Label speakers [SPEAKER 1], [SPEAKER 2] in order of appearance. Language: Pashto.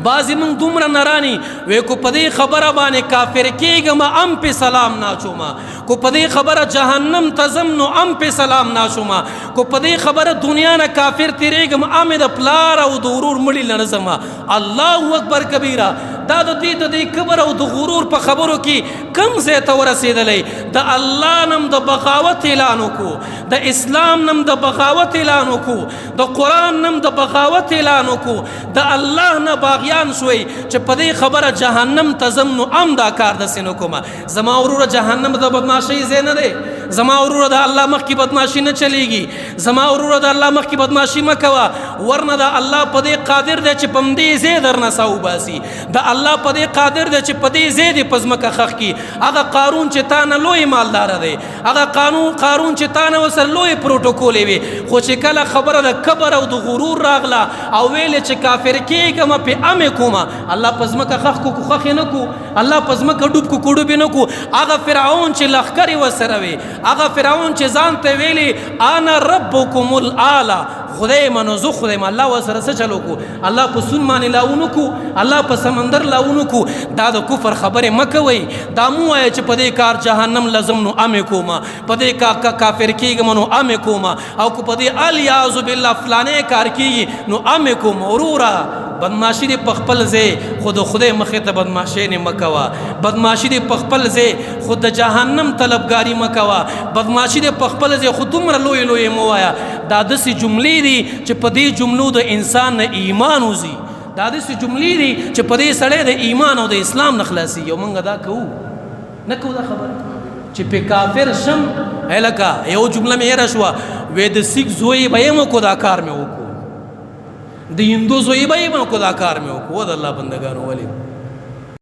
[SPEAKER 1] بعضې موږ دومره نراني وی کو په دې خبره باندې کافر کېږم ام پې سلام ناچوما کو په دې خبره جهنم ته ځم نو ام پې سلام ناچوما کو په دې خبره دنیا نه کافر تېرېږم ام د پلار او د ورور مړي نه نه ځمه. الله اکبر کبیره. دا د دې د دې کبر او د غرور په خبرو کې کم ځای ته ورسېدلی. د الله نم د بغاوت اعلان وکړو، د اسلام نم د بغاوت اعلان وکړو، د قرآن نم د بغاوت اعلان وکړو، د الله نه باغیان شوئ چې په دې خبره جهنم ته ځم نو ام دا کار داسې نه کومه. زما وروره جهنم د بدماشۍ ځای نه دی. زما وروره د الله مخکې بدماشي نه چلیږي. زما وروره د الله مخکې بدماشي مه کوه، ورنه د الله په دې قادر دی چې په همدې ځای درنه سا وباسي. د الله په دې قادر دی چې په دې ځای دې په ځمکه خښ کړي. هغه قارون چې تا نه لوی مالداره دی، هغه قارون چې تا نه ورسره لوی پروټوکولې وي، خو چې کله خبره د کبر او د غرور راغله او ویلې چې کافر کېږم پې امې کومه، الله په ځمکه خښ کو خښ یې نه کو، الله په ځمکه ډوب کو ډوب یې نه کو. هغه فرعون چې لښکرې ورسره وي، هغه فرعون چې ځان ته ویلي انا ربکم الاعلی، خدای منو زه خدای ما، الله ورسره څه چلو کو، الله په سون باندې لاونه کو، الله په سمندر لاونه کو. دا د کفر خبرې مه کوئ. دا مو وایه چې په دې کار جهنم لازم نو امې کومه، په دې کافر کېږم نو امې کومه، او که په دې الیاذ بالله فلانې کار کېږي نو امې کومه. وروره بدماشي دې په خپل ځای، خو د خدای مخې ته بدماشي نه مه کوه. بدماشي دې په خپل ځای، خو د جهنم طلبګاري مه کوه. بدماشي دې په خپل ځای، خو دومره لوی لوی مه وایه. دا داسې جملې دي چې په دې جملو د انسان نه ایمان وځي. دا داسې جملې دي چې په دې سړی د ایمان او د اسلام نه خلاصېږي. او موږ دا کوو نه کوو دا خبره چې په کافر شم. لکه یو جمله مې هېره شوه، وی د سیک زوی به یم کو دا کار مې وکړو، د هندو زوی به یم کو دا کار مې وکړو. د الله بندګانو ولې